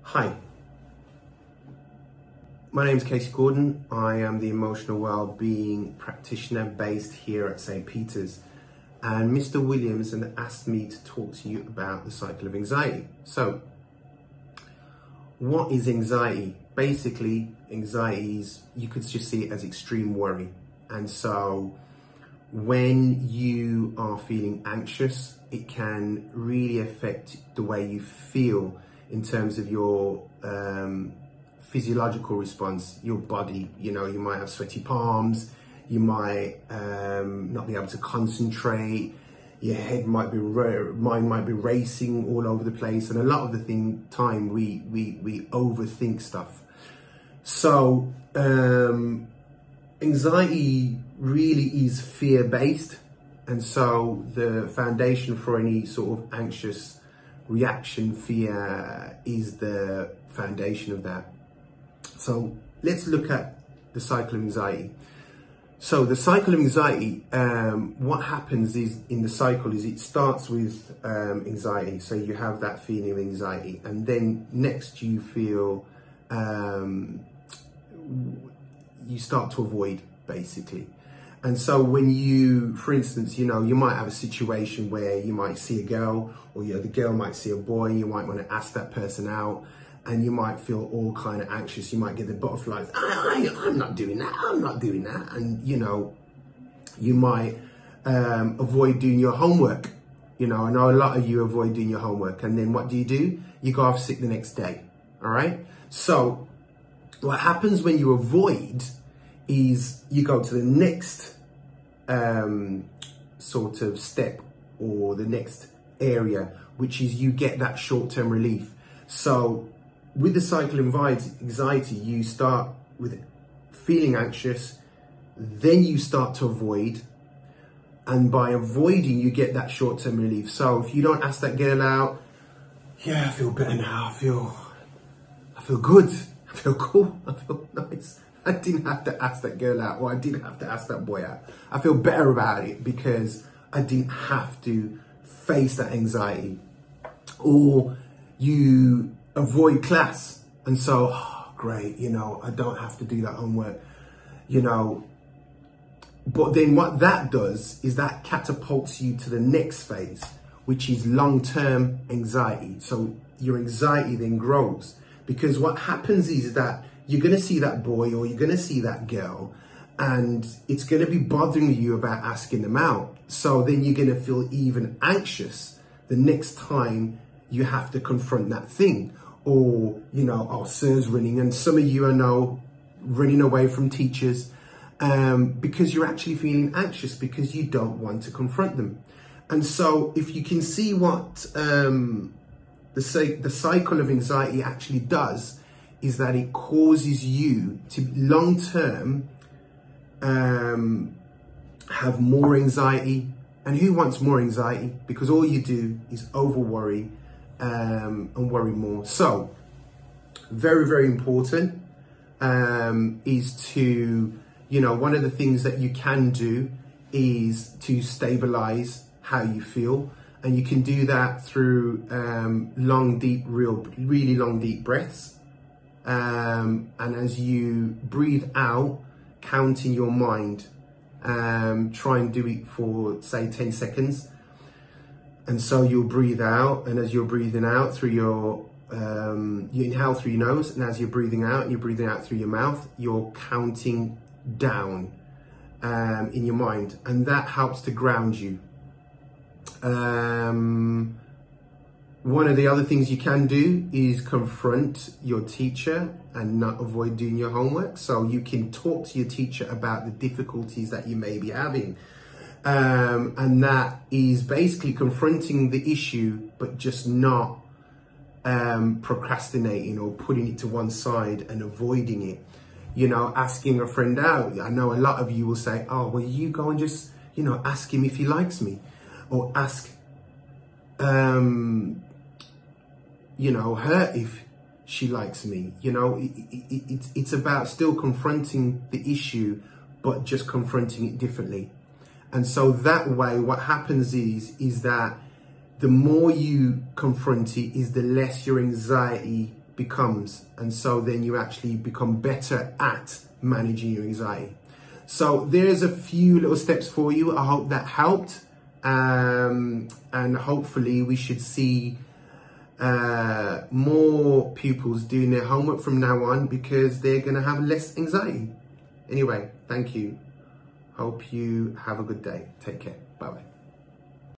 Hi, my name is Casey Gordon. I am the emotional well-being practitioner based here at St. Peter's, and Mr. Williams has asked me to talk to you about the cycle of anxiety. So, what is anxiety? Basically, anxiety is, you could just see it as extreme worry. And so, when you are feeling anxious, it can really affect the way you feel in terms of your physiological response, your body. You know, you might have sweaty palms, you might not be able to concentrate, your head might be, mind might be racing all over the place, and a lot of the time we overthink stuff. So anxiety really is fear-based, and so the foundation for any sort of anxious reaction, fear, is the foundation of that. So let's look at the cycle of anxiety. So the cycle of anxiety, what happens is in the cycle is it starts with anxiety. So you have that feeling of anxiety, and then next you feel, you start to avoid, basically. And so when you, for instance, you know, you might have a situation where you might see a girl, or the girl might see a boy, you might want to ask that person out, and you might feel all kind of anxious. You might get the butterflies. I'm not doing that. I'm not doing that. And, you know, you might avoid doing your homework. You know, I know a lot of you avoid doing your homework. And then what do? You go off sick the next day. All right. So what happens when you avoid is you go to the next sort of step, or the next area, which is you get that short-term relief. So with the cycle of anxiety, you start with feeling anxious, then you start to avoid, and by avoiding you get that short-term relief. So if you don't ask that girl out, yeah, I feel better now, I feel good, I feel cool, I feel nice. I didn't have to ask that girl out, or I didn't have to ask that boy out. I feel better about it because I didn't have to face that anxiety. Or you avoid class, and so, oh, great, you know, I don't have to do that homework, you know. But then what that does is that catapults you to the next phase, which is long-term anxiety. So your anxiety then grows, because what happens is that you're going to see that boy, or you're going to see that girl, and it's going to be bothering you about asking them out. So then you're going to feel even anxious the next time you have to confront that thing. Or, you know, oh, sir's running, and some of you I know running away from teachers because you're actually feeling anxious because you don't want to confront them. And so if you can see what the cycle of anxiety actually does, is that it causes you to long-term have more anxiety. And who wants more anxiety? Because all you do is over-worry and worry more. So very, very important is to, you know, one of the things that you can do is to stabilize how you feel. And you can do that through really long, deep breaths. And as you breathe out, count in your mind. Try and do it for, say, 10 seconds. And so you'll breathe out, and as you're breathing out through your, you inhale through your nose, and as you're breathing out through your mouth, you're counting down in your mind, and that helps to ground you. One of the other things you can do is confront your teacher and not avoid doing your homework. So you can talk to your teacher about the difficulties that you may be having. And that is basically confronting the issue, but just not procrastinating or putting it to one side and avoiding it. You know, asking a friend out. I know a lot of you will say, oh, well, you go and just, you know, ask him if he likes me. Or ask, you know, her if she likes me. You know, it's about still confronting the issue, but just confronting it differently. And so that way, what happens is that the more you confront it, is the less your anxiety becomes, and so then you actually become better at managing your anxiety. So there's a few little steps for you. I hope that helped, and hopefully we should see more pupils doing their homework from now on, because they're going to have less anxiety. Anyway, thank you. Hope you have a good day. Take care. Bye bye.